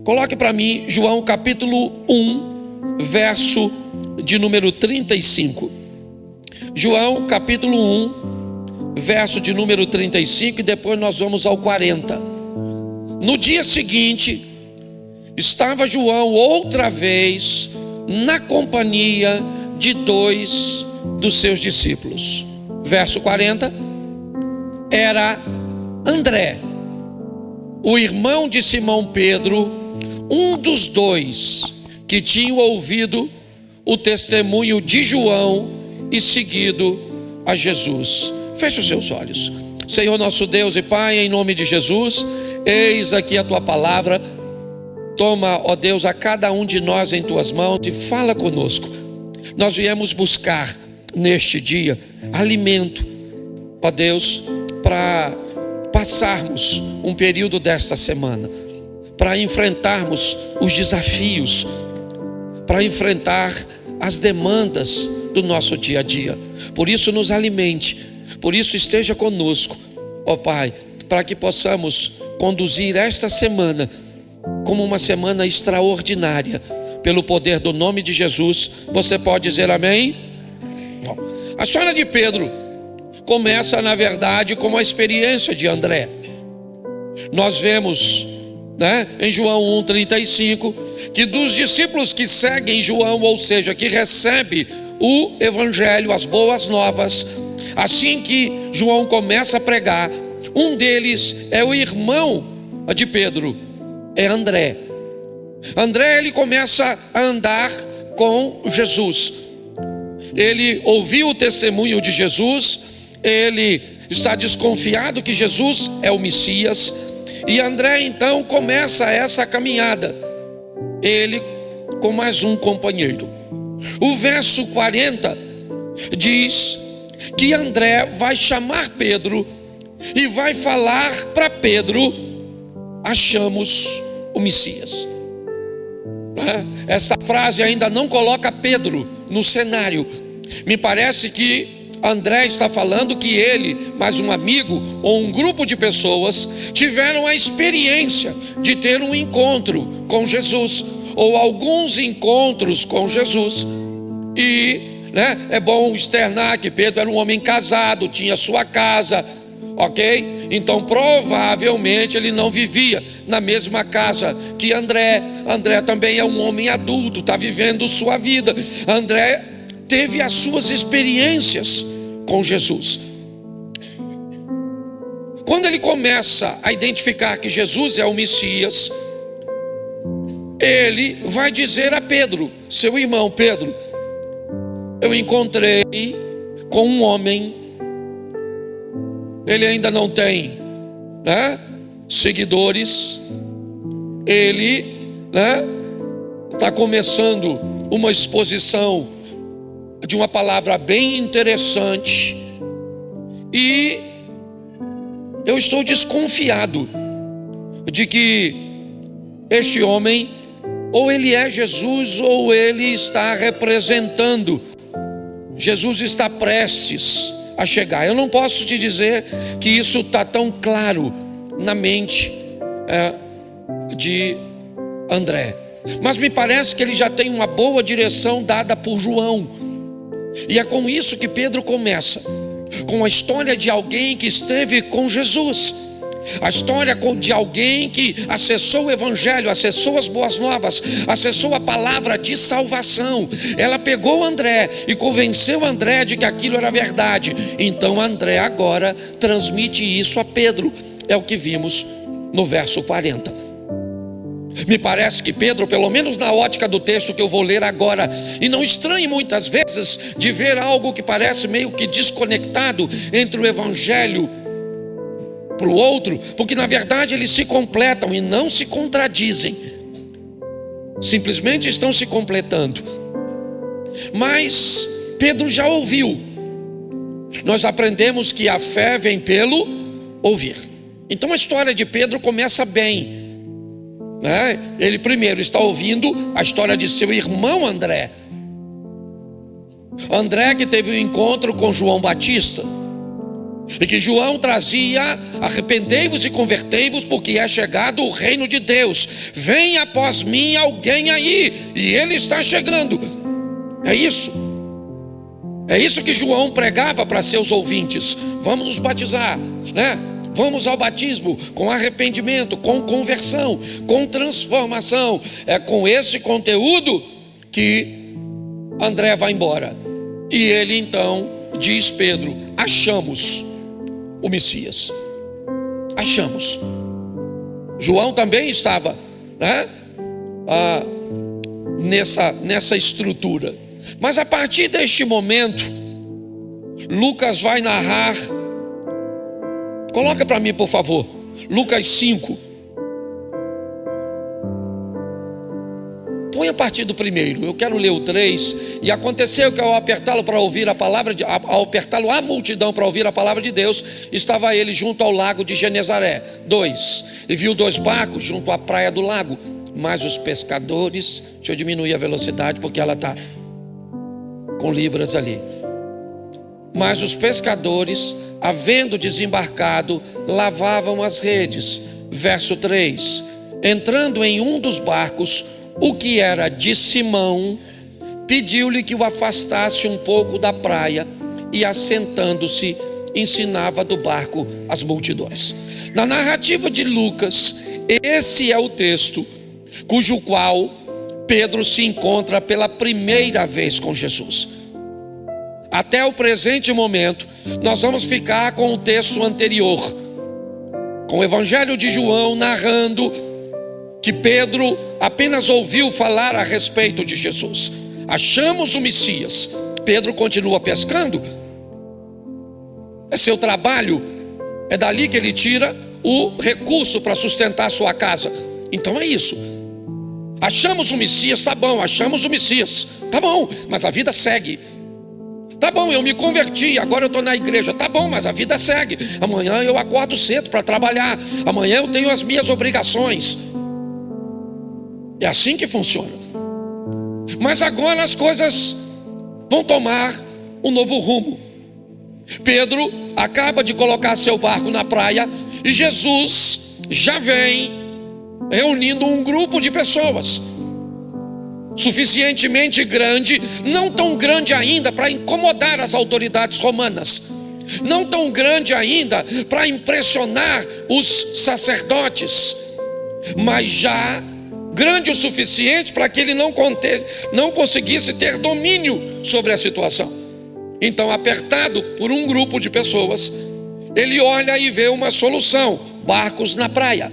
Coloque para mim João capítulo 1, verso de número 35. João capítulo 1, verso de número 35, e depois nós vamos ao 40. No dia seguinte, estava João outra vez na companhia de dois dos seus discípulos. Verso 40, era André, o irmão de Simão Pedro, um dos dois que tinham ouvido o testemunho de João e seguido a Jesus. Feche os seus olhos. Senhor nosso Deus e Pai, em nome de Jesus, eis aqui a tua palavra. Toma, ó Deus, a cada um de nós em tuas mãos e fala conosco. Nós viemos buscar neste dia alimento, ó Deus, para passarmos um período desta semana, para enfrentarmos os desafios, para enfrentar as demandas do nosso dia a dia. Por isso nos alimente, por isso esteja conosco, ó Pai, para que possamos conduzir esta semana como uma semana extraordinária, pelo poder do nome de Jesus. Você pode dizer amém? Bom, a história de Pedro começa, na verdade, com a experiência de André. Nós vemos, em João 1,35, que dos discípulos que seguem João, ou seja, que recebe o evangelho, as boas novas, assim que João começa a pregar, um deles é o irmão de Pedro, é André. André, ele começa a andar com Jesus. Ele ouviu o testemunho de Jesus, ele está desconfiado que Jesus é o Messias, e André então começa essa caminhada, ele com mais um companheiro. O verso 40 diz que André vai chamar Pedro e vai falar para Pedro: achamos o Messias. Essa frase ainda não coloca Pedro no cenário. Me parece que André está falando que ele, mais um amigo ou um grupo de pessoas, tiveram a experiência de ter um encontro com Jesus, ou alguns encontros com Jesus. E é bom externar que Pedro era um homem casado, tinha sua casa, ok? Então provavelmente ele não vivia na mesma casa que André. André também é um homem adulto, está vivendo sua vida. André teve as suas experiências com Jesus. Quando ele começa a identificar que Jesus é o Messias, ele vai dizer a Pedro, seu irmão: Pedro, eu encontrei com um homem, ele ainda não tem seguidores, ele está começando uma exposição de uma palavra bem interessante, e eu estou desconfiado de que este homem, ou ele é Jesus, ou ele está representando. Jesus está prestes a chegar. Eu não posso te dizer que isso está tão claro na mente de André, mas me parece que ele já tem uma boa direção dada por João. E é com isso que Pedro começa, com a história de alguém que esteve com Jesus, a história de alguém que acessou o evangelho, acessou as boas novas, acessou a palavra de salvação. Ela pegou André e convenceu André de que aquilo era verdade. Então André agora transmite isso a Pedro. É o que vimos no verso 40. Me parece que Pedro, pelo menos na ótica do texto que eu vou ler agora, e não estranhe muitas vezes de ver algo que parece meio que desconectado entre o evangelho para o outro, porque na verdade eles se completam e não se contradizem, simplesmente estão se completando. Mas Pedro já ouviu. Nós aprendemos que a fé vem pelo ouvir. Então a história de Pedro começa bem. Ele primeiro está ouvindo a história de seu irmão André. André, que teve um encontro com João Batista. e que João trazia: arrependei-vos e convertei-vos, porque é chegado o reino de Deus. Vem após mim alguém aí, e ele está chegando. É isso que João pregava para seus ouvintes. Vamos nos batizar, né? Vamos ao batismo com arrependimento, com conversão, com transformação. É com esse conteúdo que André vai embora. E ele então diz: Pedro, achamos o Messias. Achamos. João também estava, né? Nessa estrutura. Mas a partir deste momento, Lucas vai narrar. Coloca para mim, por favor, Lucas 5. Põe a partir do primeiro. Eu quero ler o 3. E aconteceu que ao apertá-lo para ouvir a palavra, ao apertá-lo a multidão para ouvir a palavra de Deus, estava ele junto ao lago de Genezaré. 2. E viu 2 barcos junto à praia do lago. Mas os pescadores, deixa eu diminuir a velocidade porque ela está com libras ali. Mas os pescadores, havendo desembarcado, lavavam as redes. Verso 3. Entrando em um dos barcos, o que era de Simão, pediu-lhe que o afastasse um pouco da praia, e assentando-se, ensinava do barco as multidões. Na narrativa de Lucas, esse é o texto cujo qual Pedro se encontra pela primeira vez com Jesus. Até o presente momento, nós vamos ficar com o texto anterior, com o Evangelho de João narrando que Pedro apenas ouviu falar a respeito de Jesus. Achamos o Messias. Pedro continua pescando. É seu trabalho. É dali que ele tira o recurso para sustentar sua casa. Então é isso. Achamos o Messias, tá bom. Achamos o Messias, tá bom. Mas a vida segue. Tá bom, eu me converti, agora eu estou na igreja. Tá bom, mas a vida segue. Amanhã eu acordo cedo para trabalhar. Amanhã eu tenho as minhas obrigações. É assim que funciona. Mas agora as coisas vão tomar um novo rumo. Pedro acaba de colocar seu barco na praia e Jesus já vem reunindo um grupo de pessoas suficientemente grande, não tão grande ainda para incomodar as autoridades romanas, não tão grande ainda para impressionar os sacerdotes, mas já grande o suficiente para que ele não conseguisse ter domínio sobre a situação. Então, apertado por um grupo de pessoas, ele olha e vê uma solução: barcos na praia.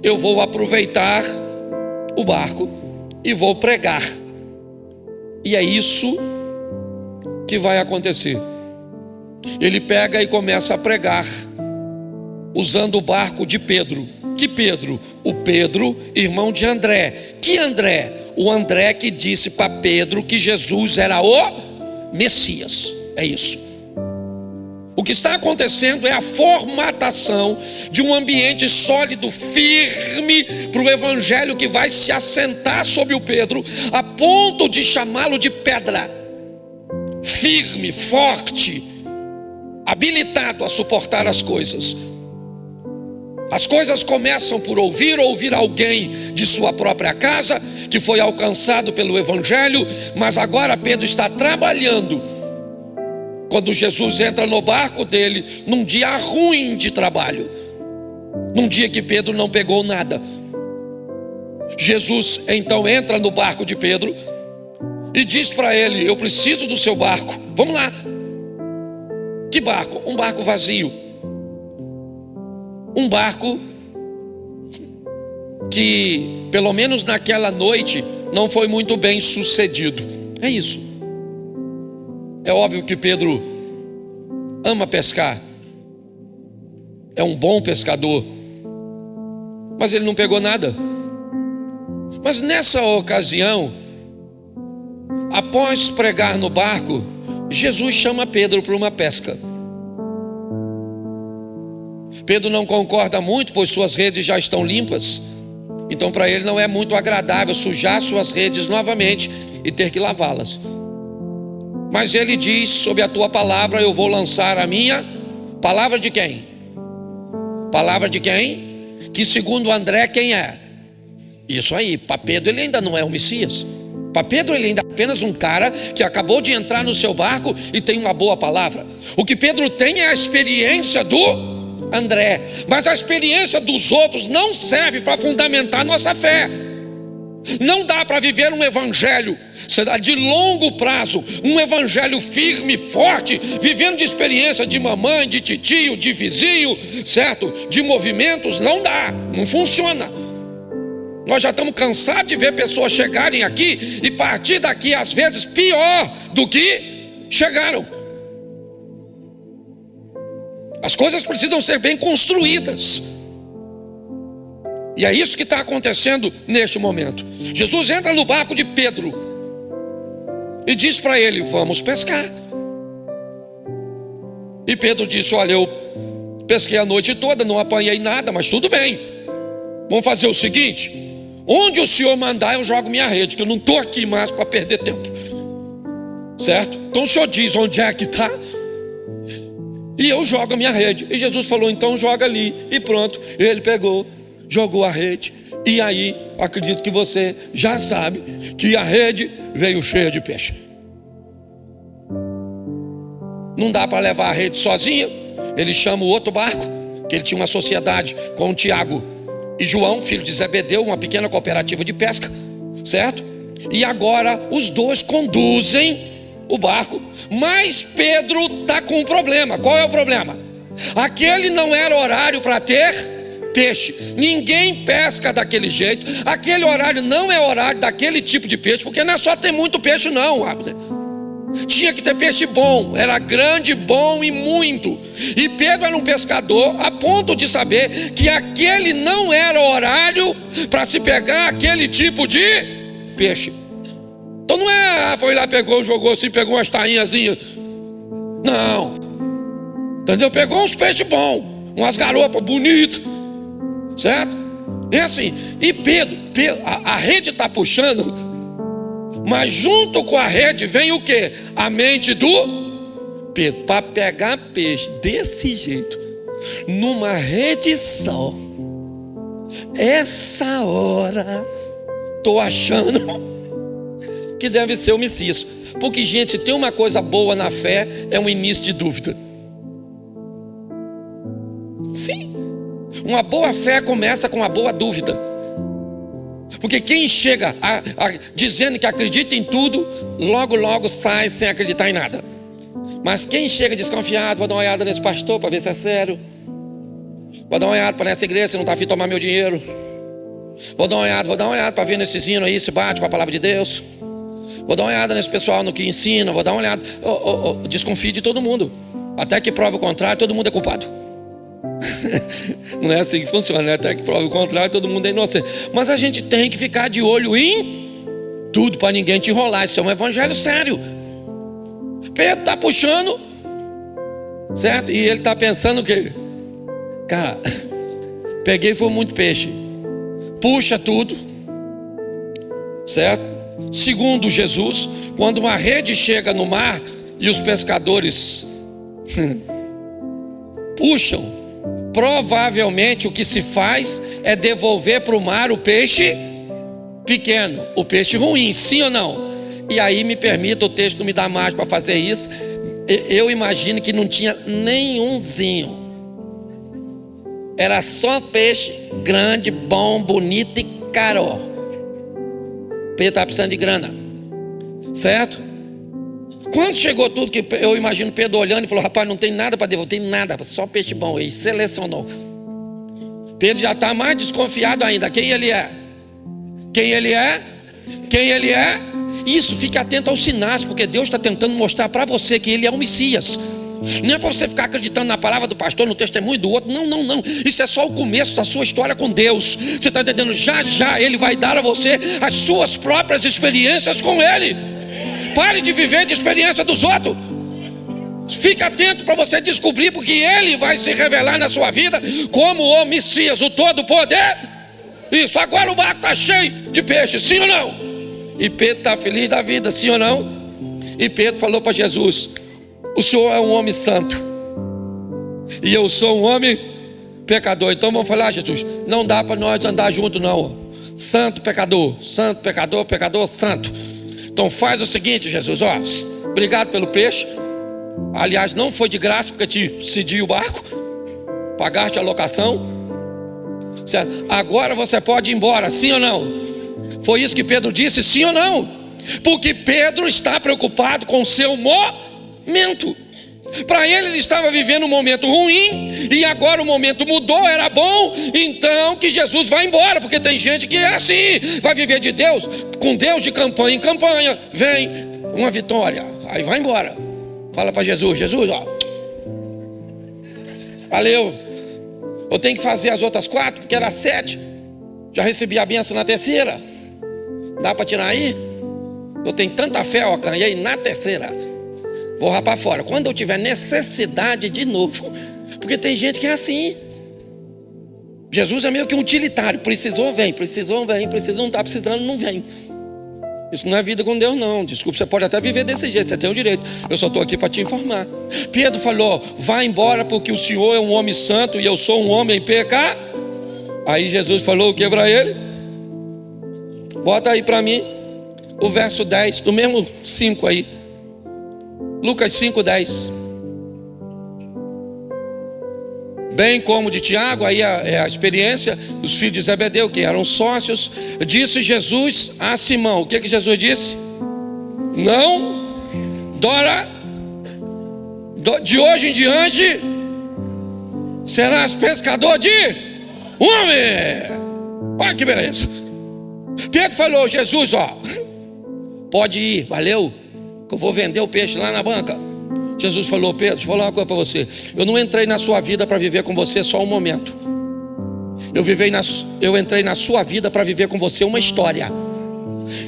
Eu vou aproveitar o barco e vou pregar. E é isso que vai acontecer. Ele pega e começa a pregar usando o barco de Pedro. Que Pedro? O Pedro, irmão de André. Que André? O André que disse para Pedro que Jesus era o Messias. É isso. O que está acontecendo é a formatação de um ambiente sólido, firme, para o evangelho que vai se assentar sobre o Pedro, a ponto de chamá-lo de pedra. Firme, forte, habilitado a suportar as coisas. As coisas começam por ouvir alguém de sua própria casa, que foi alcançado pelo evangelho, mas agora Pedro está trabalhando. Quando Jesus entra no barco dele, num dia ruim de trabalho, num dia que Pedro não pegou nada, Jesus então entra no barco de Pedro e diz para ele: eu preciso do seu barco, vamos lá. Que barco? Um barco vazio. Um barco que, pelo menos naquela noite, não foi muito bem sucedido. É isso. É óbvio que Pedro ama pescar, é um bom pescador, mas ele não pegou nada. Mas nessa ocasião, após pregar no barco, Jesus chama Pedro para uma pesca. Pedro não concorda muito, pois suas redes já estão limpas. Então para ele não é muito agradável sujar suas redes novamente e ter que lavá-las. Mas ele diz: sobre a tua palavra eu vou lançar a minha palavra. De quem? Palavra de quem? Que segundo André, quem é? Isso aí, para Pedro ele ainda não é o Messias. Para Pedro ele ainda é apenas um cara que acabou de entrar no seu barco e tem uma boa palavra. O que Pedro tem é a experiência do André, mas a experiência dos outros não serve para fundamentar nossa fé. Não dá para viver um evangelho de longo prazo, um evangelho firme, forte, vivendo de experiência de mamãe, de titio, de vizinho, certo? De movimentos. Não dá, não funciona. Nós já estamos cansados de ver pessoas chegarem aqui e partir daqui às vezes pior do que chegaram. As coisas precisam ser bem construídas. E é isso que está acontecendo neste momento. Jesus entra no barco de Pedro e diz para ele: vamos pescar. E Pedro disse: olha, eu pesquei a noite toda, não apanhei nada, mas tudo bem. Vamos fazer o seguinte: onde o senhor mandar eu jogo minha rede, que eu não estou aqui mais para perder tempo. Certo? Então o senhor diz onde é que está e eu jogo a minha rede. E Jesus falou: então joga ali. E pronto, ele pegou, jogou a rede. E aí, acredito que você já sabe que a rede veio cheia de peixe. Não dá para levar a rede sozinha. Ele chama o outro barco, que ele tinha uma sociedade com o Tiago e João, filho de Zebedeu, uma pequena cooperativa de pesca, certo? E agora os dois conduzem o barco, mas Pedro está com um problema. Qual é o problema? Aquele não era horário para ter peixe. Ninguém pesca daquele jeito. Aquele horário não é horário daquele tipo de peixe, porque não é só ter muito peixe não, Abner. Tinha que ter peixe bom, era grande, bom e muito. E Pedro era um pescador a ponto de saber que aquele não era horário para se pegar aquele tipo de peixe. Então não é, foi lá, pegou, jogou assim, pegou umas tainhazinhas. Não. Entendeu? Pegou uns peixes bons, umas garopas bonitas, certo? É assim. E Pedro a rede está puxando, mas junto com a rede vem o quê? A mente do Pedro. Para pegar peixe desse jeito, numa rede só, essa hora, estou achando que deve ser o Messias. Porque, gente, se tem uma coisa boa na fé, é um início de dúvida. Sim. Uma boa fé começa com uma boa dúvida. Porque quem chega dizendo que acredita em tudo, logo logo sai sem acreditar em nada. Mas quem chega desconfiado: vou dar uma olhada nesse pastor para ver se é sério, vou dar uma olhada para nessa igreja se não está afim de tomar meu dinheiro, vou dar uma olhada para ver nesses hinos aí se bate com a palavra de Deus, vou dar uma olhada nesse pessoal no que ensina, vou dar uma olhada. Desconfie de todo mundo, até que prove o contrário, todo mundo é culpado. Não é assim que funciona, né? Até que prove o contrário, todo mundo é inocente. Mas a gente tem que ficar de olho em tudo para ninguém te enrolar. Isso é um evangelho sério. Pedro está puxando, certo? E ele está pensando o quê? Cara, peguei foi muito peixe. Puxa tudo, certo? Segundo Jesus, quando uma rede chega no mar e os pescadores puxam, provavelmente o que se faz é devolver para o mar o peixe pequeno, o peixe ruim, sim ou não? E aí, me permita, o texto não me dá mais para fazer isso. Eu imagino que não tinha nenhumzinho. Era só peixe grande, bom, bonito e caro. Pedro estava precisando de grana, certo? Quando chegou tudo, que eu imagino Pedro olhando e falou: rapaz, não tem nada para devolver, tem nada, só peixe bom. Ele selecionou. Pedro já está mais desconfiado ainda. Quem ele é? Quem ele é? Quem ele é? Isso, fique atento aos sinais, porque Deus está tentando mostrar para você que ele é o Messias. Não é para você ficar acreditando na palavra do pastor, no testemunho do outro. Não, não, não. Isso é só o começo da sua história com Deus. Você está entendendo? Já já ele vai dar a você as suas próprias experiências com ele. Pare de viver de experiência dos outros. Fique atento para você descobrir, porque ele vai se revelar na sua vida como o Messias, o todo-poder. Isso, agora o barco está cheio de peixe, sim ou não? E Pedro está feliz da vida, sim ou não? E Pedro falou para Jesus: o Senhor é um homem santo e eu sou um homem pecador. Então vamos falar: Jesus, não dá para nós andar junto não. Santo, pecador, pecador, santo. Então faz o seguinte, Jesus, ó, obrigado pelo peixe. Aliás, não foi de graça, porque te cedi o barco, pagaste a locação. Agora você pode ir embora, sim ou não? Foi isso que Pedro disse, sim ou não? Porque Pedro está preocupado com o seu momento. Para ele estava vivendo um momento ruim, e agora o momento mudou, era bom. Então que Jesus vai embora, porque tem gente que é assim, vai viver de Deus, com Deus de campanha em campanha, vem uma vitória, aí vai embora. Fala para Jesus: Jesus, ó, valeu, eu tenho que fazer as outras 4, porque era 7, já recebi a bênção na terceira, dá para tirar aí? Eu tenho tanta fé, ó, ganhei na terceira, vou rapar fora quando eu tiver necessidade de novo. Porque tem gente que é assim. Jesus é meio que um utilitário: precisou, vem, precisou, vem, precisou, não está precisando, não vem. Isso não é vida com Deus não. Desculpa, você pode até viver desse jeito, você tem o direito. Eu só estou aqui para te informar. Pedro falou: vai embora, porque o Senhor é um homem santo e eu sou um homem pecador. Aí Jesus falou o que para ele? Bota aí para mim o verso 10, do mesmo 5 aí, Lucas 5:10. Bem como de Tiago, aí é a experiência dos filhos de Zebedeu, que eram sócios. Disse Jesus a Simão: o que Jesus disse? Não, de hoje em diante serás pescador de homem. Olha que beleza. Pedro falou: Jesus, ó, pode ir, valeu, que eu vou vender o peixe lá na banca. Jesus falou: Pedro, deixa eu falar uma coisa para você. Eu não entrei na sua vida para viver com você só um momento. Eu entrei na sua vida para viver com você uma história.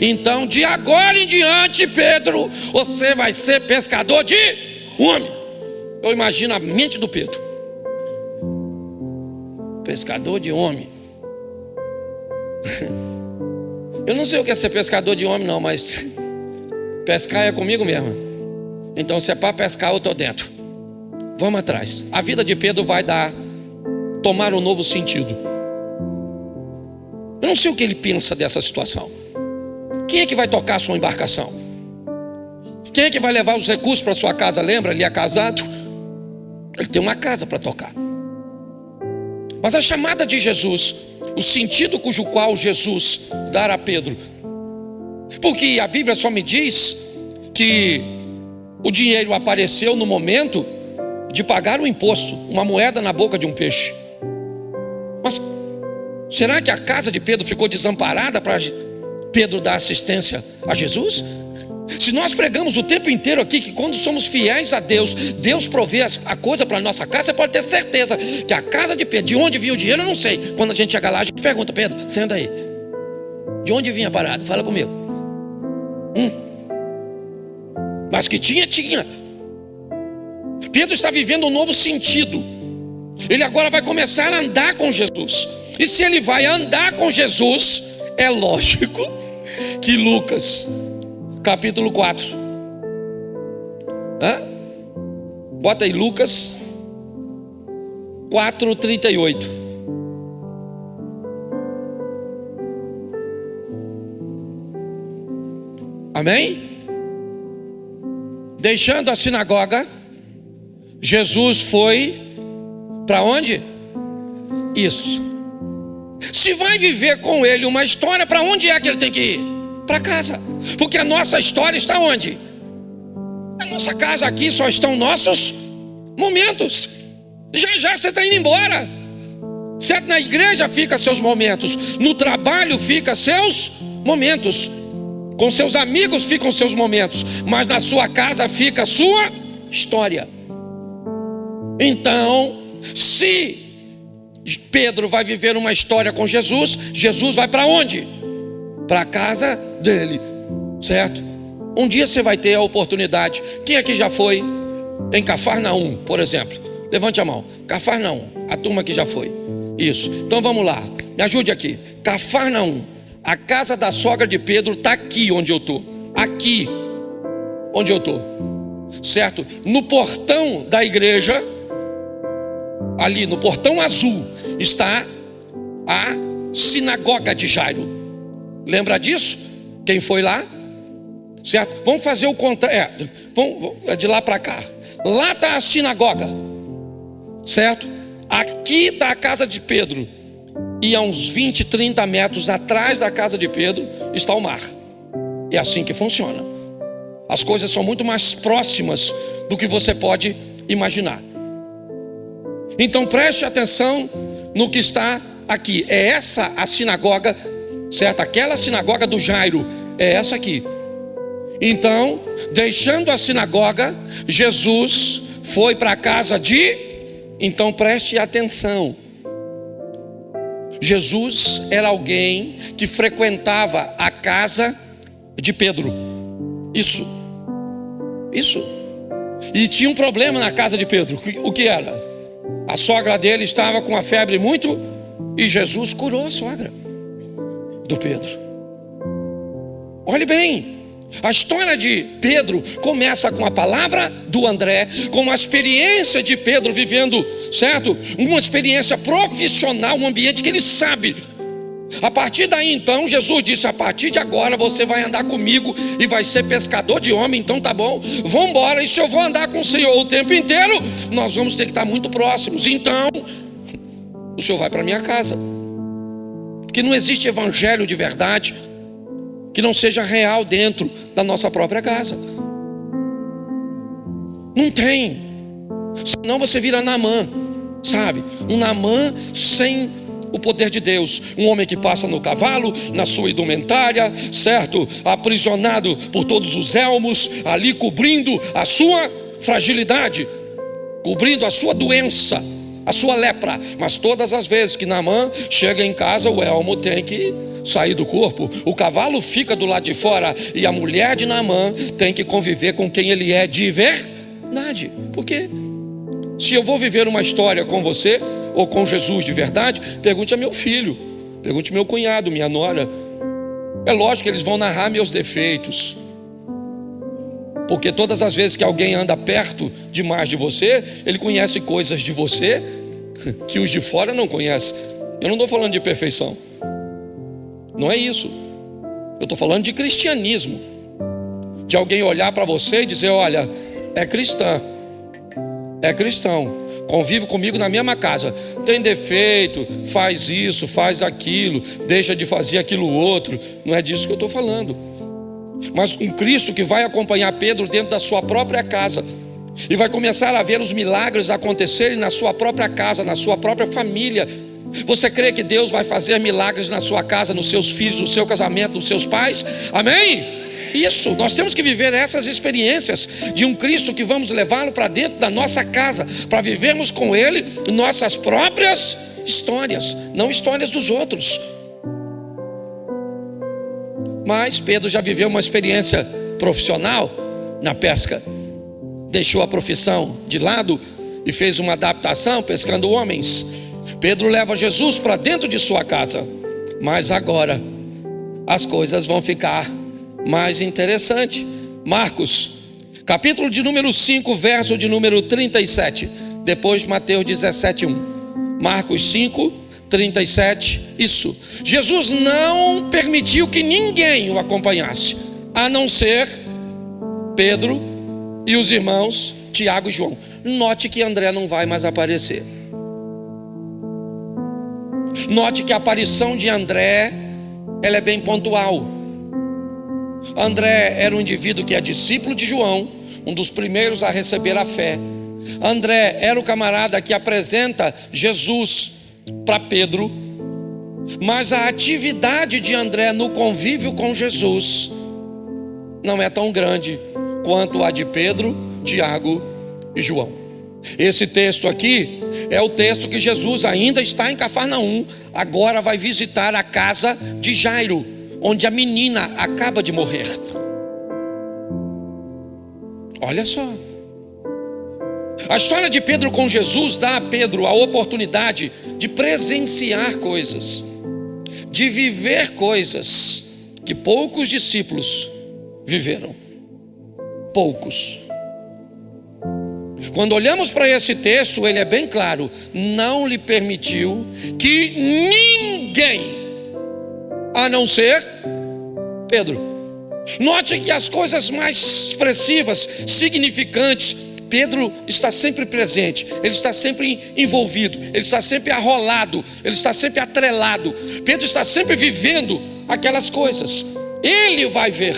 Então de agora em diante, Pedro, você vai ser pescador de homem. Eu imagino a mente do Pedro: pescador de homem. Eu não sei o que é ser pescador de homem não, mas pescar é comigo mesmo. Então se é para pescar, eu estou dentro. Vamos atrás. A vida de Pedro vai tomar um novo sentido. Eu não sei o que ele pensa dessa situação. Quem é que vai tocar a sua embarcação? Quem é que vai levar os recursos para sua casa? Lembra, ele é casado, ele tem uma casa para tocar. Mas a chamada de Jesus, o sentido cujo qual Jesus dará a Pedro, porque a Bíblia só me diz que o dinheiro apareceu no momento de pagar o imposto, uma moeda na boca de um peixe. Mas será que a casa de Pedro ficou desamparada para Pedro dar assistência a Jesus? Se nós pregamos o tempo inteiro aqui que quando somos fiéis a Deus, Deus provê a coisa para a nossa casa, você pode ter certeza que a casa de Pedro, de onde vinha o dinheiro, eu não sei. Quando a gente chega lá, a gente pergunta: Pedro, senta aí, de onde vinha a parada? Fala comigo. Mas que tinha. Pedro está vivendo um novo sentido. Ele agora vai começar a andar com Jesus. E se ele vai andar com Jesus, é lógico que Lucas capítulo 4. Bota aí Lucas 4:38. Amém? Deixando a sinagoga, Jesus foi para onde? Isso. Se vai viver com ele uma história, para onde é que ele tem que ir? Para casa. Porque a nossa história está onde? A nossa casa aqui só estão nossos momentos. Já você está indo embora. Certo? Na igreja fica seus momentos, no trabalho fica seus momentos, com seus amigos ficam seus momentos, mas na sua casa fica a sua história. Então, se Pedro vai viver uma história com Jesus, Jesus vai para onde? Para a casa dele, certo? Um dia você vai ter a oportunidade. Quem aqui já foi em Cafarnaum, por exemplo? Levante a mão. Cafarnaum, a turma que já foi. Isso, então vamos lá, me ajude aqui. Cafarnaum, a casa da sogra de Pedro está aqui onde eu estou. Aqui onde eu estou, certo? No portão da igreja, ali no portão azul, está a sinagoga de Jairo. Lembra disso? Quem foi lá? Certo? Vamos fazer o contrário. Vamos de lá para cá. Lá está a sinagoga, certo? Aqui está a casa de Pedro. E a uns 20, 30 metros atrás da casa de Pedro está o mar. É assim que funciona. As coisas são muito mais próximas do que você pode imaginar. Então preste atenção no que está aqui. É essa a sinagoga, certo? Aquela sinagoga do Jairo, é essa aqui. Então, deixando a sinagoga, Jesus foi para a casa de... Então preste atenção. Jesus era alguém que frequentava a casa de Pedro. Isso. E tinha um problema na casa de Pedro. O que era? A sogra dele estava com a febre muito, e Jesus curou a sogra do Pedro. Olhe bem, a história de Pedro começa com a palavra do André, com a experiência de Pedro vivendo, certo? Uma experiência profissional, um ambiente que ele sabe. A partir daí então, Jesus disse: a partir de agora você vai andar comigo e vai ser pescador de homem. Então tá bom, vamos embora. E se eu vou andar com o Senhor o tempo inteiro, nós vamos ter que estar muito próximos. Então, o Senhor vai para minha casa. Porque não existe evangelho de verdade que não seja real dentro da nossa própria casa. Não tem. Senão você vira Naamã, sabe? Um Naamã sem o poder de Deus. Um homem que passa no cavalo, na sua indumentária, certo? Aprisionado por todos os elmos, ali cobrindo a sua fragilidade, cobrindo a sua doença, a sua lepra. Mas todas as vezes que Naamã chega em casa, o elmo tem que sair do corpo, o cavalo fica do lado de fora, e a mulher de Naamã tem que conviver com quem ele é de verdade. Porque se eu vou viver uma história com você ou com Jesus de verdade, pergunte a meu filho, pergunte a meu cunhado, minha nora. É lógico que eles vão narrar meus defeitos, porque todas as vezes que alguém anda perto demais de você, ele conhece coisas de você que os de fora não conhecem. Eu não estou falando de perfeição, não é isso. Eu estou falando de cristianismo, de alguém olhar para você e dizer: olha, é cristã, é cristão, convive comigo na mesma casa, tem defeito, faz isso, faz aquilo, deixa de fazer aquilo outro. Não é disso que eu estou falando. Mas um Cristo que vai acompanhar Pedro dentro da sua própria casa, e vai começar a ver os milagres acontecerem na sua própria casa, na sua própria família. Você crê que Deus vai fazer milagres na sua casa, nos seus filhos, no seu casamento, nos seus pais? Amém? Isso, nós temos que viver essas experiências de um Cristo que vamos levá-lo para dentro da nossa casa, para vivermos com Ele nossas próprias histórias, não histórias dos outros. Mas Pedro já viveu uma experiência profissional na pesca, deixou a profissão de lado e fez uma adaptação pescando homens. Pedro leva Jesus para dentro de sua casa, mas agora as coisas vão ficar mais interessantes. Marcos, capítulo de número 5, verso de número 37, depois Mateus 17:1. Marcos 5, 37, isso. Jesus não permitiu que ninguém o acompanhasse, a não ser Pedro e os irmãos Tiago e João. Note que André não vai mais aparecer. Note que a aparição de André, ela é bem pontual. André era um indivíduo que é discípulo de João, um dos primeiros a receber a fé. André era o camarada que apresenta Jesus para Pedro, mas a atividade de André no convívio com Jesus não é tão grande quanto a de Pedro, Tiago e João. Esse texto aqui é o texto que Jesus ainda está em Cafarnaum, agora vai visitar a casa de Jairo, onde a menina acaba de morrer. Olha só, a história de Pedro com Jesus dá a Pedro a oportunidade de presenciar coisas, de viver coisas que poucos discípulos viveram. poucos. Quando olhamos para esse texto, ele é bem claro: não lhe permitiu que ninguém, a não ser Pedro. Note que as coisas mais expressivas, significantes, Pedro está sempre presente, ele está sempre envolvido, ele está sempre arrolado, ele está sempre atrelado. Pedro está sempre vivendo aquelas coisas. Ele vai ver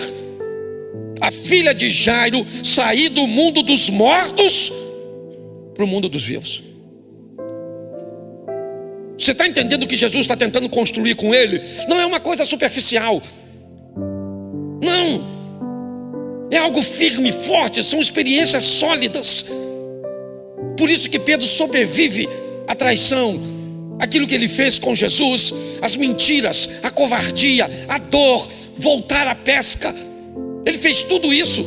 a filha de Jairo sair do mundo dos mortos para o mundo dos vivos. Você está entendendo o que Jesus está tentando construir com ele? Não é uma coisa superficial, não. É algo firme, forte, são experiências sólidas. Por isso que Pedro sobrevive à traição, aquilo que ele fez com Jesus, as mentiras, a covardia, a dor, voltar à pesca. Ele fez tudo isso.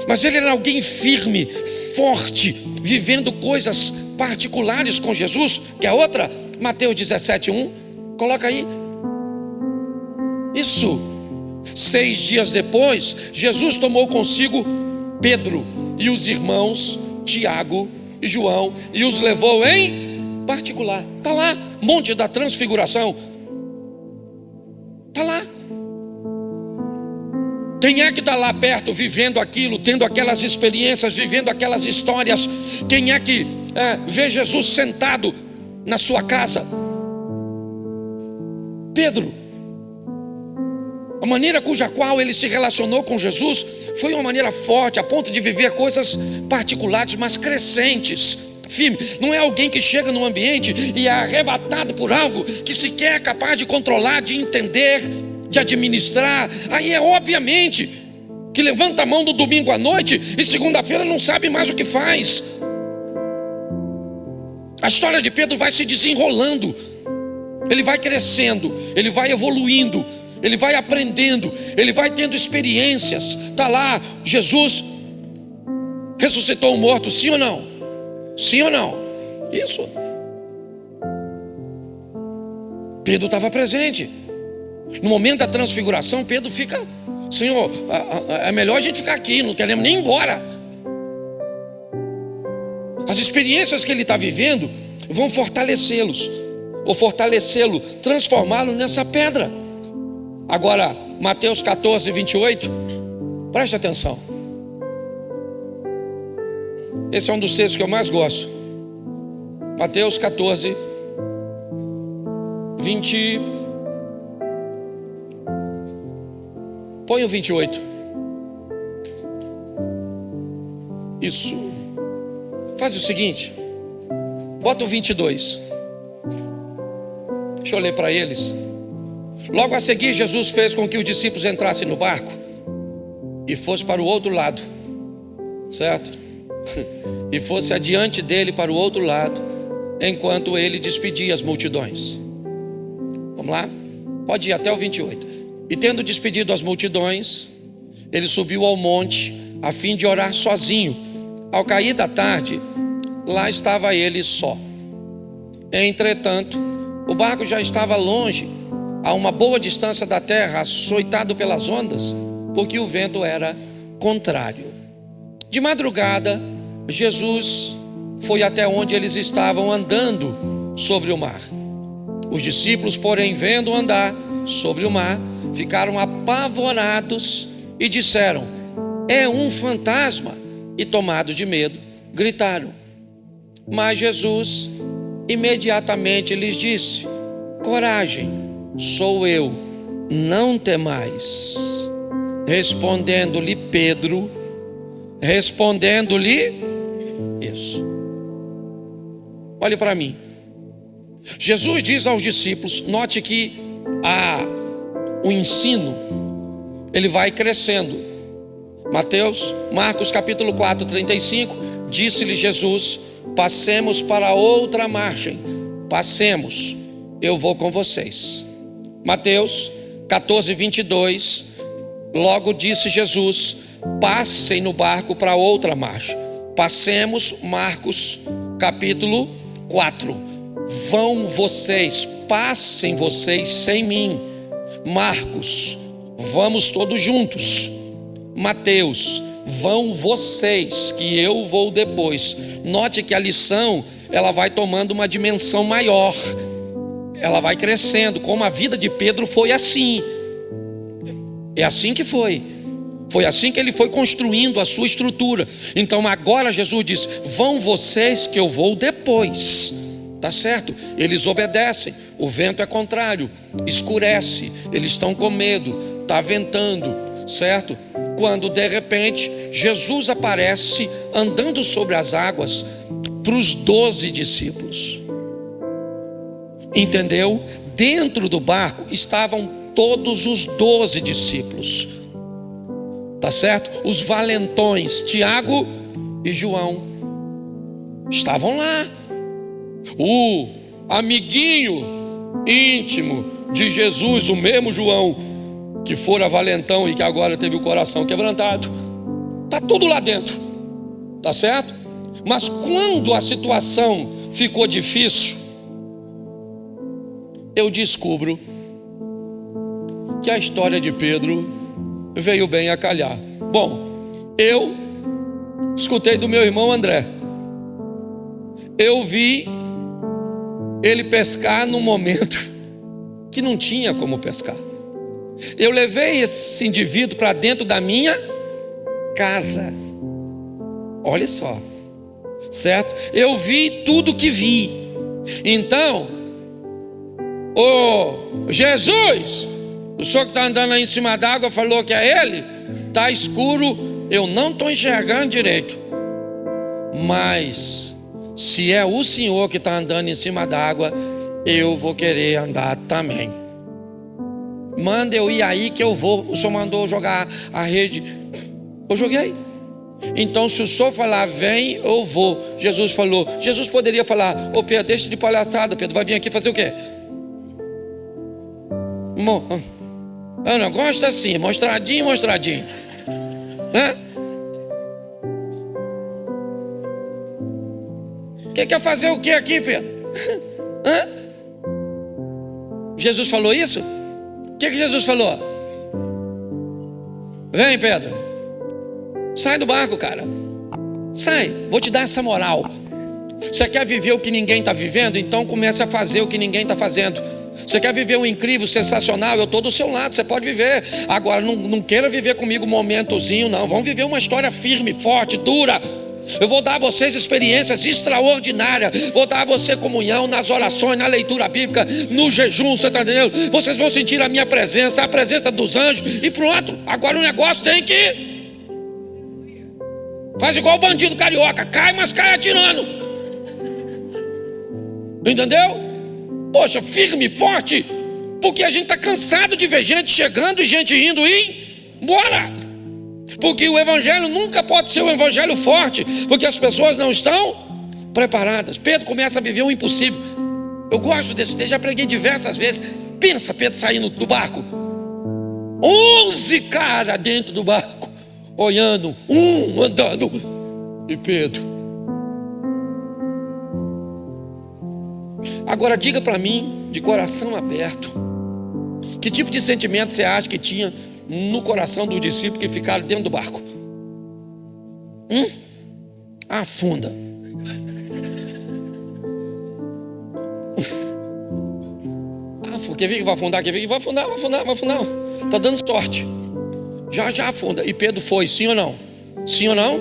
Mas ele era alguém firme, forte, vivendo coisas particulares com Jesus. Que é outra, Mateus 17:1. Coloca aí. Isso. 6 dias depois, Jesus tomou consigo Pedro e os irmãos Tiago e João e os levou em particular. Está lá, Monte da Transfiguração. Está lá. Quem é que está lá perto, vivendo aquilo, tendo aquelas experiências, vivendo aquelas histórias? Quem é que vê Jesus sentado na sua casa? Pedro. A maneira cuja qual ele se relacionou com Jesus foi uma maneira forte, a ponto de viver coisas particulares, mas crescentes, firme. Não é alguém que chega num ambiente e é arrebatado por algo que sequer é capaz de controlar, de entender, de administrar. Aí é obviamente que levanta a mão no domingo à noite e segunda-feira não sabe mais o que faz. A história de Pedro vai se desenrolando, ele vai crescendo, ele vai evoluindo, ele vai aprendendo, ele vai tendo experiências. Está lá, Jesus ressuscitou um morto, sim ou não? Sim ou não? Isso. Pedro estava presente. No momento da transfiguração, Pedro fica: Senhor, é melhor a gente ficar aqui, não queremos nem ir embora. As experiências que ele está vivendo vão fortalecê-los, ou fortalecê-lo, transformá-lo nessa pedra. Agora, Mateus 14:28, preste atenção. Esse é um dos textos que eu mais gosto. Mateus 14:20. Põe o 28. Isso. Faz o seguinte, bota o 22. Deixa eu ler para eles. Logo a seguir, Jesus fez com que os discípulos entrassem no barco e fosse para o outro lado, certo? E fosse adiante dele para o outro lado, enquanto ele despedia as multidões. Vamos lá? Pode ir até o 28. E tendo despedido as multidões, ele subiu ao monte a fim de orar sozinho. Ao cair da tarde, lá estava ele só. Entretanto, o barco já estava longe, a uma boa distância da terra, açoitado pelas ondas, porque o vento era contrário. De madrugada, Jesus foi até onde eles estavam andando sobre o mar. Os discípulos, porém, vendo andar sobre o mar, ficaram apavorados e disseram: é um fantasma. E tomados de medo, gritaram. Mas Jesus imediatamente lhes disse: coragem, sou eu, não temais. Respondendo-lhe Pedro, isso. Olhe para mim. Jesus diz aos discípulos, note que o ensino, ele vai crescendo. Marcos capítulo 4:35, disse-lhe Jesus: passemos para outra margem, passemos, eu vou com vocês. Mateus 14:22, logo disse Jesus: passem no barco para outra margem. Passemos, Marcos capítulo 4, vão vocês, passem vocês sem mim. Marcos, vamos todos juntos. Mateus, vão vocês, que eu vou depois. Note que a lição, ela vai tomando uma dimensão maior, ela vai crescendo, como a vida de Pedro foi assim. É assim que foi assim que ele foi construindo a sua estrutura. Então agora Jesus diz, vão vocês que eu vou depois. Tá certo? Eles obedecem, o vento é contrário, escurece, eles estão com medo, está ventando, certo? Quando de repente Jesus aparece andando sobre as águas para os 12 discípulos. Entendeu? Dentro do barco estavam todos os 12 discípulos. Tá certo? Os valentões, Tiago e João, estavam lá. O amiguinho íntimo de Jesus, o mesmo João, que fora valentão e que agora teve o coração quebrantado, tá tudo lá dentro, tá certo? Mas quando a situação ficou difícil, eu descubro que a história de Pedro veio bem a calhar. Bom, eu escutei do meu irmão André, eu vi ele pescar num momento que não tinha como pescar. Eu levei esse indivíduo para dentro da minha casa. Olha só, certo? Eu vi tudo que vi. Então, Jesus, o senhor que está andando aí em cima d'água falou que é ele? Está escuro, eu não estou enxergando direito. Mas se é o senhor que está andando em cima d'água, eu vou querer andar também. Manda eu ir aí que eu vou. O senhor mandou jogar a rede, eu joguei. Então se o senhor falar vem, eu vou. Jesus falou. Jesus poderia falar, ô Pedro, deixa de palhaçada, Pedro, vai vir aqui fazer o quê? Eu não gosto assim, mostradinho, né? Quer fazer o que aqui, Pedro? Hã? Jesus falou isso? O que Jesus falou? Vem, Pedro, sai do barco, cara. Sai, vou te dar essa moral. Você quer viver o que ninguém está vivendo? Então comece a fazer o que ninguém está fazendo. Você quer viver um incrível, sensacional? Eu estou do seu lado, você pode viver. Agora não queira viver comigo um momentozinho, não. Vamos viver uma história firme, forte, dura. Eu vou dar a vocês experiências extraordinárias. Vou dar a você comunhão nas orações, na leitura bíblica, no jejum, você está entendendo? Vocês vão sentir a minha presença, a presença dos anjos. E pronto, agora o negócio tem que... Faz igual o bandido carioca, cai, mas cai atirando. Entendeu? Poxa, firme, forte. Porque a gente está cansado de ver gente chegando e gente indo e embora. Porque o evangelho nunca pode ser um evangelho forte, porque as pessoas não estão preparadas. Pedro começa a viver o impossível. Eu gosto desse texto, já preguei diversas vezes. Pensa Pedro saindo do barco, 11 caras dentro do barco, olhando, um andando, e Pedro. Agora diga para mim, de coração aberto, que tipo de sentimento você acha que tinha no coração dos discípulos que ficaram dentro do barco? Afunda. Quer ver que vai afundar? Quer ver que vai afundar? Está dando sorte. Já afunda. E Pedro foi, sim ou não? Sim ou não?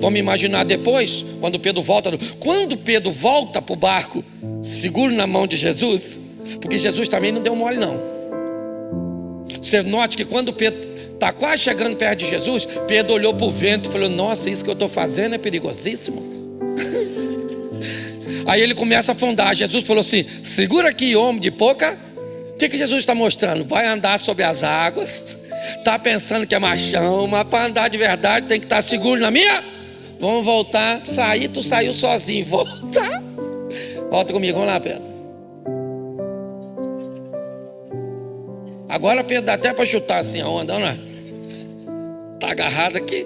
Vamos imaginar depois, quando Pedro volta. Quando Pedro volta para o barco, seguro na mão de Jesus, porque Jesus também não deu mole não. Você note que quando Pedro está quase chegando perto de Jesus, Pedro olhou para o vento e falou, nossa, isso que eu estou fazendo é perigosíssimo. Aí ele começa a afundar. Jesus falou assim, segura aqui, homem de pouca. O que Jesus está mostrando? Vai andar sobre as águas, está pensando que é machão, mas para andar de verdade tem que estar seguro na minha. Vamos voltar, sair, tu saiu sozinho, volta comigo, vamos lá, Pedro. Agora Pedro dá até para chutar assim a onda, não é? Está agarrado aqui.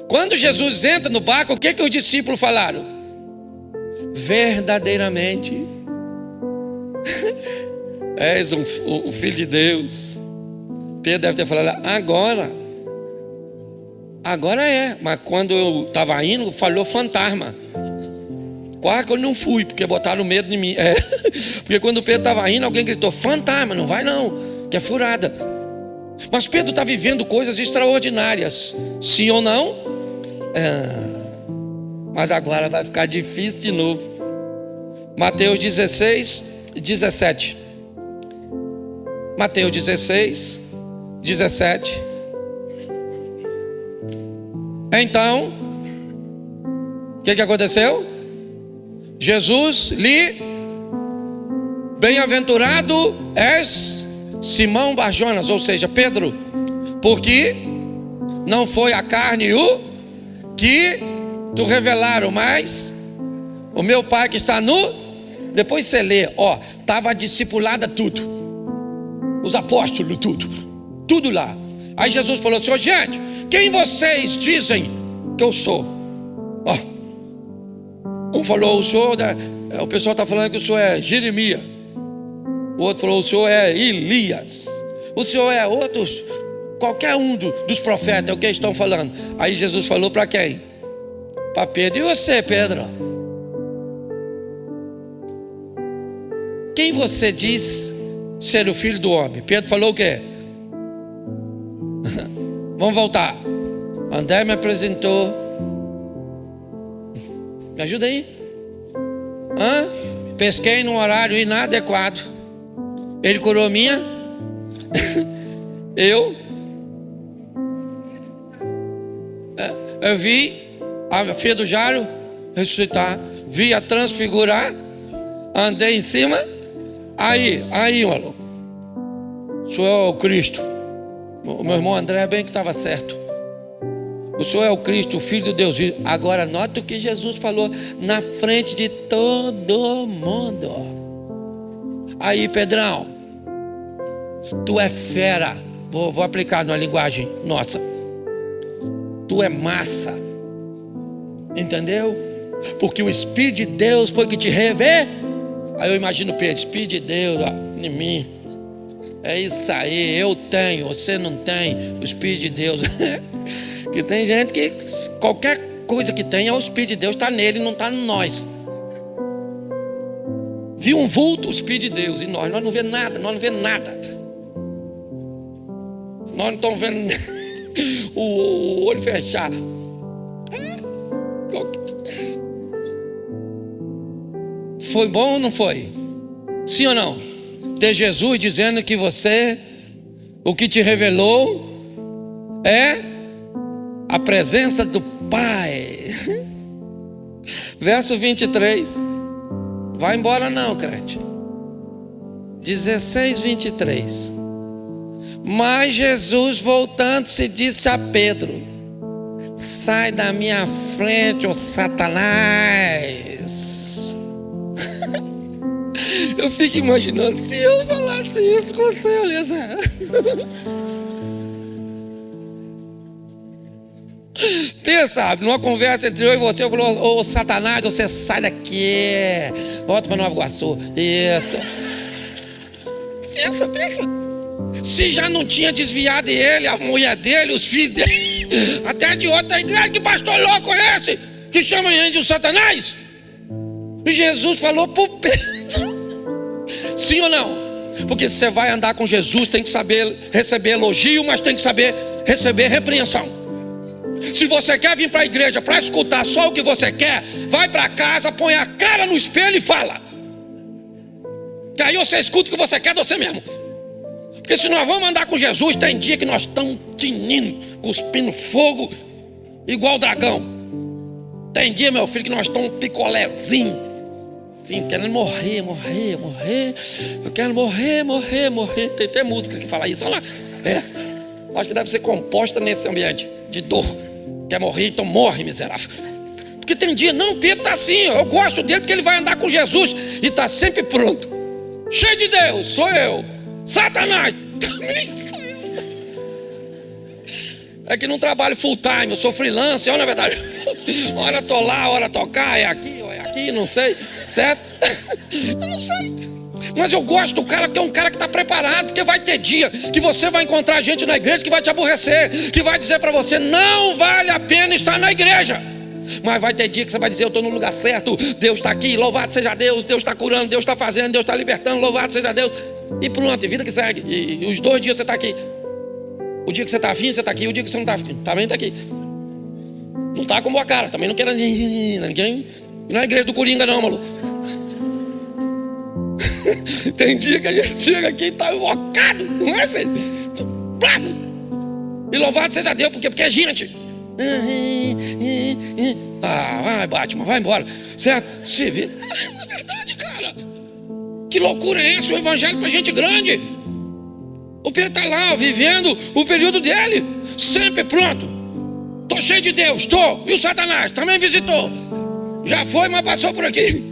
Quando Jesus entra no barco, o que os discípulos falaram? Verdadeiramente és o Filho de Deus. Pedro deve ter falado, agora Agora é, mas quando eu estava indo, falou fantasma. Quase que eu não fui, porque botaram medo em mim. Porque quando o Pedro estava indo, alguém gritou: fantasma, não vai não, que é furada. Mas Pedro está vivendo coisas extraordinárias, sim ou não? Mas agora vai ficar difícil de novo. Mateus 16, 17. Mateus 16, 17. Então, o que aconteceu? Jesus lhe: bem-aventurado és Simão Barjonas, ou seja, Pedro, porque não foi a carne e o que tu revelaram, mas o meu Pai que está no... Depois você lê, estava discipulada tudo, os apóstolos, tudo lá. Aí Jesus falou assim: gente, quem vocês dizem que eu sou? Um falou: o pessoal está falando que o senhor é Jeremias. O outro falou: o senhor é Elias. O senhor é outros, qualquer um dos profetas, é o que eles estão falando. Aí Jesus falou para quem? Para Pedro: e você, Pedro? Quem você diz ser o filho do homem? Pedro falou o quê? Vamos voltar. André me apresentou. Me ajuda aí. Pesquei num horário inadequado. Ele curou minha. Eu vi a filha do Jairo ressuscitar. Vi a transfigurar. Andei em cima. Aí, maluco. O senhor é o Cristo. O meu irmão André bem que estava certo. O senhor é o Cristo, o Filho de Deus vivo. Agora nota o que Jesus falou na frente de todo mundo. Aí, Pedrão, tu é fera. Vou aplicar numa linguagem nossa. Tu é massa. Entendeu? Porque o Espírito de Deus foi que te revelou. Aí eu imagino o Pedro: Espírito de Deus em mim. É isso aí, eu tenho, você não tem o Espírito de Deus. Que tem gente que qualquer coisa que tem, o Espírito de Deus está nele, não está em nós. Viu um vulto, o Espírito de Deus, e nós não vemos nada, nós não vemos nada. Nós não estamos vendo o olho fechado. Foi bom ou não foi? Sim ou não? Ter Jesus dizendo que você, o que te revelou é a presença do Pai. Verso 23. Vai embora não, crente. 16, 23. Mas Jesus, voltando-se, disse a Pedro: sai da minha frente, ô Satanás. Eu fico imaginando se eu falasse isso com você, Elisa. Pensa, numa conversa entre eu e você, eu falou: ô Satanás, você sai daqui, volta para Nova Iguaçu. Isso. Pensa. Se já não tinha desviado ele, a mulher dele, os filhos dele, até de outra igreja, que pastor louco é esse que chama ele de Satanás? E Jesus falou pro Pedro. Sim ou não? Porque se você vai andar com Jesus, tem que saber receber elogio, mas tem que saber receber repreensão. Se você quer vir para a igreja para escutar só o que você quer, vai para casa, põe a cara no espelho e fala. Que aí você escuta o que você quer de você mesmo. Porque se nós vamos andar com Jesus, tem dia que nós estamos tinindo, cuspindo fogo, igual dragão. Tem dia, meu filho, que nós estamos um picolézinho, assim, querendo morrer. Eu quero morrer. Tem até música que fala isso, olha lá. Acho que deve ser composta nesse ambiente de dor. Quer morrer, então morre, miserável. Porque tem dia, não, Pedro está assim, eu gosto dele porque ele vai andar com Jesus e está sempre pronto. Cheio de Deus, sou eu. Satanás, também sou eu. É que não trabalho full time, eu sou freelancer, olha na verdade. Hora tô lá, hora tocar, é aqui, não sei, certo? Eu não sei. Mas eu gosto do cara que é um cara que está preparado, porque vai ter dia que você vai encontrar gente na igreja que vai te aborrecer, que vai dizer para você, não vale a pena estar na igreja. Mas vai ter dia que você vai dizer, eu estou no lugar certo, Deus está aqui, louvado seja Deus, Deus está curando, Deus está fazendo, Deus está libertando, louvado seja Deus. E pronto, e vida que segue. E os 2 dias você está aqui. O dia que você está afim, você está aqui. O dia que você não está afim, também está aqui. Não está com boa cara, também não quero ninguém. Não é igreja do Coringa não, maluco. Tem dia que a gente chega aqui e está invocado, não é assim? E louvado seja Deus, porque é gente. Vai Batman, vai embora. Certo? Se vê. É verdade, cara. Que loucura é esse? O evangelho para gente grande. O Pedro está lá vivendo o período dele, sempre pronto. Estou cheio de Deus, estou. E o Satanás também visitou. Já foi, mas passou por aqui.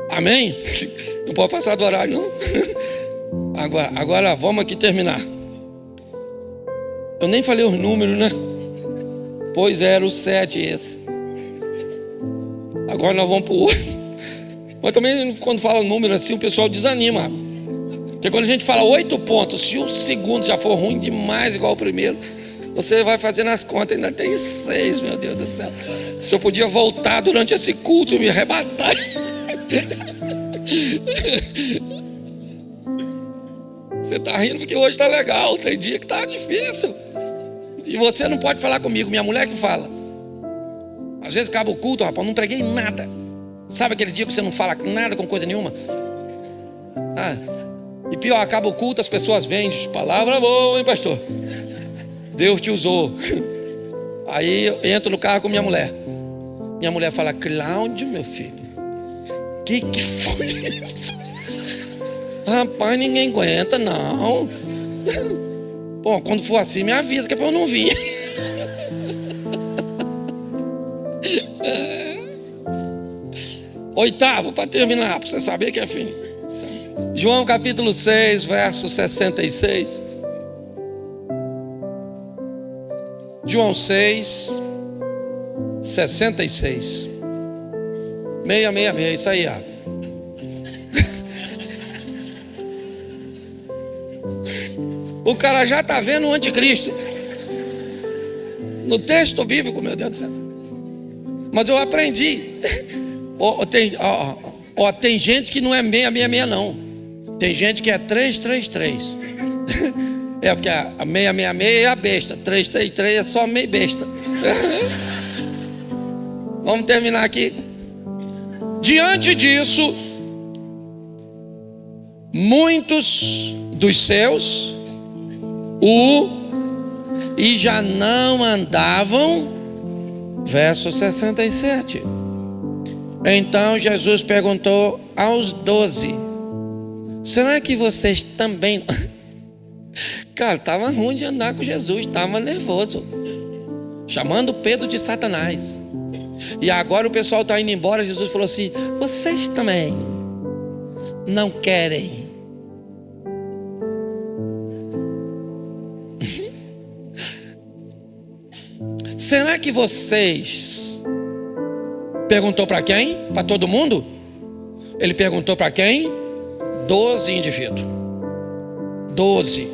Amém? Não pode passar do horário, não? Agora vamos aqui terminar. Eu nem falei os números, né? Pois era o 7 esse. Agora nós vamos para o 8. Mas também quando fala número assim, o pessoal desanima. Porque quando a gente fala 8 pontos, se o segundo já for ruim demais igual o primeiro, você vai fazendo as contas, ainda tem 6, meu Deus do céu. Se eu podia voltar durante esse culto e me arrebatar. Você está rindo porque hoje está legal, tem dia que está difícil. E você não pode falar comigo, minha mulher que fala. Às vezes acaba o culto, rapaz, não entreguei nada. Sabe aquele dia que você não fala nada com coisa nenhuma? E pior, acaba o culto, as pessoas vêm, diz, palavra boa, hein, pastor? Deus te usou. Aí eu entro no carro com minha mulher. Minha mulher fala, Cláudio, meu filho, que foi isso? Rapaz, ninguém aguenta, não. Bom, quando for assim, me avisa que é para eu não vir. Oitavo, para terminar, para você saber que é fim. João capítulo 6, verso 66. João 6, 66. 666, isso aí, ó. O cara já está vendo o anticristo no texto bíblico, meu Deus do céu. Mas eu aprendi. Tem gente que não é 666 não. Tem gente que é 333. É porque a 666 é a besta, 333 é só meio besta. Vamos terminar aqui. Diante disso, muitos dos seus e já não andavam. Verso 67. Então Jesus perguntou aos 12: será que vocês também... Cara, estava ruim de andar com Jesus, estava nervoso, chamando Pedro de Satanás. E agora o pessoal está indo embora. Jesus falou assim: vocês também não querem? Será que vocês... Perguntou para quem? Para todo mundo? Ele perguntou para quem? 12 indivíduos. 12.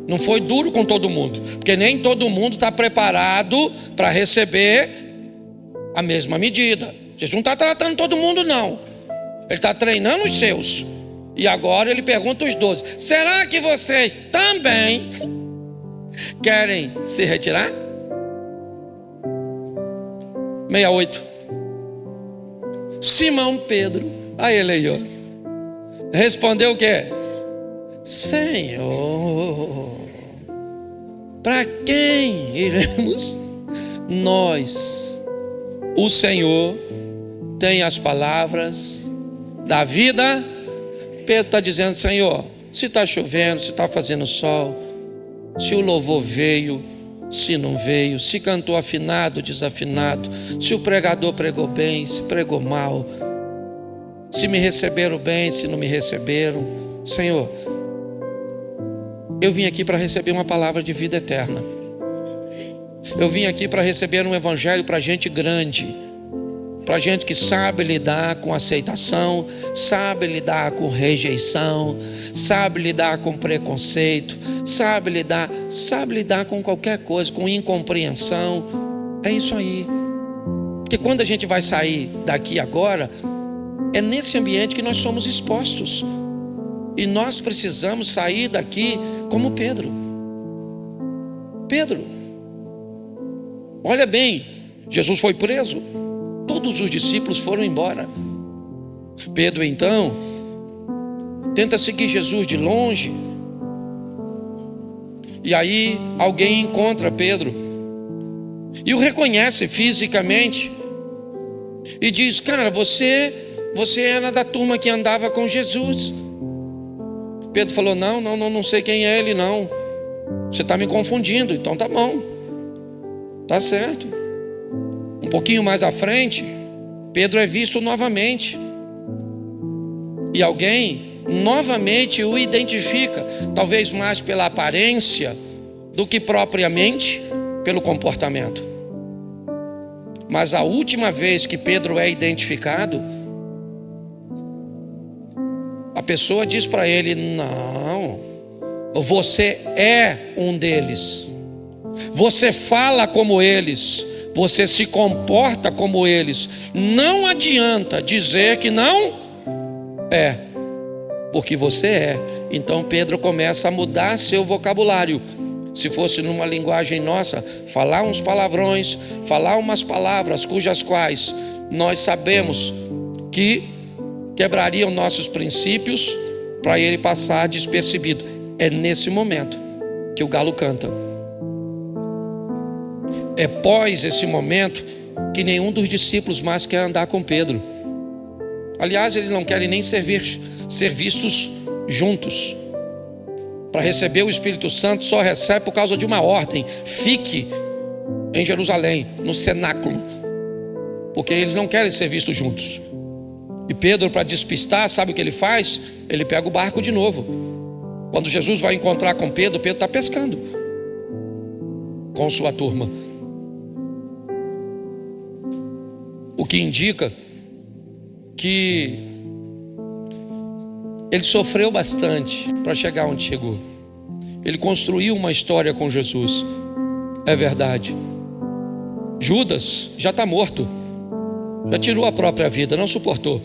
Não foi duro com todo mundo, porque nem todo mundo está preparado para receber a mesma medida. Jesus não está tratando todo mundo, não. Ele está treinando os seus. E agora ele pergunta os 12: será que vocês também querem se retirar? 68. Simão Pedro, a ele aí, ó, respondeu o quê? Senhor, para quem iremos? Nós, o Senhor tem as palavras da vida. Pedro está dizendo: Senhor, se está chovendo, se está fazendo sol, se o louvor veio, se não veio, se cantou afinado, desafinado, se o pregador pregou bem, se pregou mal, se me receberam bem, se não me receberam. Senhor, eu vim aqui para receber uma palavra de vida eterna. Eu vim aqui para receber um evangelho para gente grande. para gente que sabe lidar com aceitação, sabe lidar com rejeição, sabe lidar com preconceito, sabe lidar com qualquer coisa, com incompreensão. É isso aí. Porque quando a gente vai sair daqui agora, é nesse ambiente que nós somos expostos. E nós precisamos sair daqui como Pedro. Pedro, olha bem, Jesus foi preso, todos os discípulos foram embora. Pedro então tenta seguir Jesus de longe. E aí alguém encontra Pedro e o reconhece fisicamente e diz: cara, você era da turma que andava com Jesus. Pedro falou: não sei quem é ele não. Você está me confundindo. Então tá bom, tá certo. Um pouquinho mais à frente, Pedro é visto novamente e alguém novamente o identifica, talvez mais pela aparência do que propriamente pelo comportamento. Mas a última vez que Pedro é identificado, a pessoa diz para ele: não, você é um deles, você fala como eles, você se comporta como eles. Não adianta dizer que não é, porque você é. Então Pedro começa a mudar seu vocabulário. Se fosse numa linguagem nossa, falar uns palavrões, falar umas palavras cujas quais nós sabemos que quebrariam nossos princípios, para ele passar despercebido. É nesse momento que o galo canta. É pós esse momento que nenhum dos discípulos mais quer andar com Pedro. Aliás, eles não querem nem ser vistos juntos. Para receber o Espírito Santo só recebe por causa de uma ordem: fique em Jerusalém, no cenáculo, porque eles não querem ser vistos juntos. E Pedro, para despistar, sabe o que ele faz? Ele pega o barco de novo. Quando Jesus vai encontrar com Pedro, Pedro está pescando com sua turma, o que indica que ele sofreu bastante para chegar onde chegou. Ele construiu uma história com Jesus. É verdade. Judas já está morto, já tirou a própria vida, não suportou.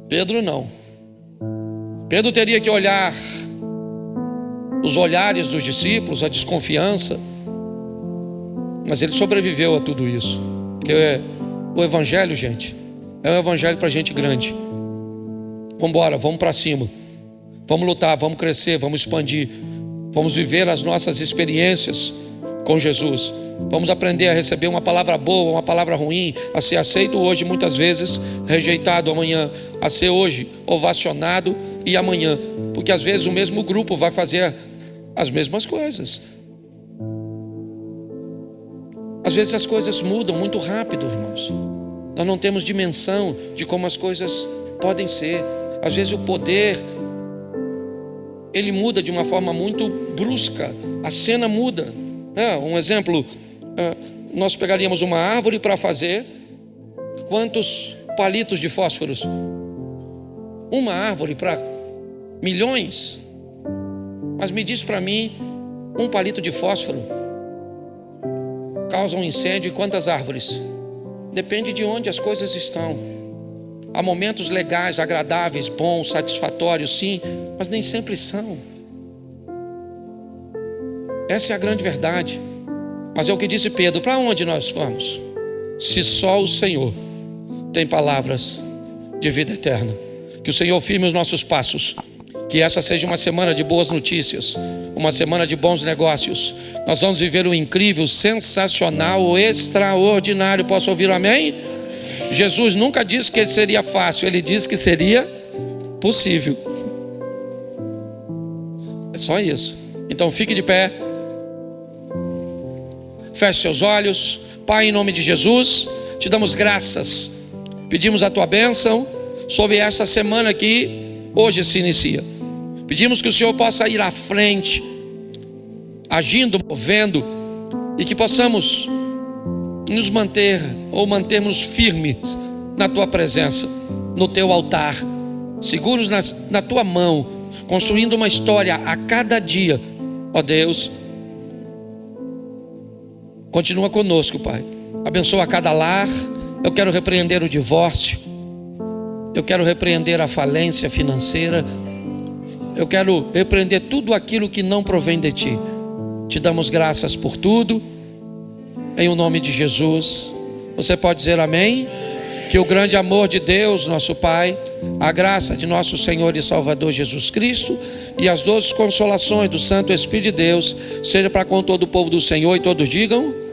Pedro não. Pedro teria que olhar os olhares dos discípulos, a desconfiança, mas ele sobreviveu a tudo isso. Porque o evangelho, gente, é um evangelho para gente grande. Vamos embora, vamos para cima, vamos lutar, vamos crescer, vamos expandir, vamos viver as nossas experiências com Jesus. Vamos aprender a receber uma palavra boa, uma palavra ruim, a ser aceito hoje, muitas vezes rejeitado amanhã, a ser hoje ovacionado e amanhã, porque às vezes o mesmo grupo vai fazer as mesmas coisas. Às vezes as coisas mudam muito rápido, irmãos. Nós não temos dimensão de como as coisas podem ser. Às vezes o poder, ele muda de uma forma muito brusca. A cena muda. Um exemplo, nós pegaríamos uma árvore para fazer quantos palitos de fósforos? Uma árvore para milhões. Mas me diz para mim, um palito de fósforo causa um incêndio em quantas árvores? Depende de onde as coisas estão. Há momentos legais, agradáveis, bons, satisfatórios, sim, mas nem sempre são. Essa é a grande verdade. Mas é o que disse Pedro: para onde nós vamos? Se só o Senhor tem palavras de vida eterna. Que o Senhor firme os nossos passos. Que essa seja uma semana de boas notícias, uma semana de bons negócios. Nós vamos viver um incrível, sensacional, extraordinário. Posso ouvir um amém? Jesus nunca disse que seria fácil, ele disse que seria possível. É só isso. Então fique de pé, feche seus olhos. Pai, em nome de Jesus, te damos graças, pedimos a tua bênção sobre esta semana que hoje se inicia. Pedimos que o Senhor possa ir à frente, agindo, movendo, e que possamos nos manter ou mantermos firmes na tua presença, no teu altar, seguros na tua mão, construindo uma história a cada dia. Ó Deus, continua conosco, Pai. Abençoa cada lar. Eu quero repreender o divórcio, eu quero repreender a falência financeira, eu quero repreender tudo aquilo que não provém de Ti. Te damos graças por tudo, em o nome de Jesus. Você pode dizer amém? Que o grande amor de Deus, nosso Pai, a graça de nosso Senhor e Salvador Jesus Cristo e as doces consolações do Santo Espírito de Deus seja para com todo o povo do Senhor, e todos digam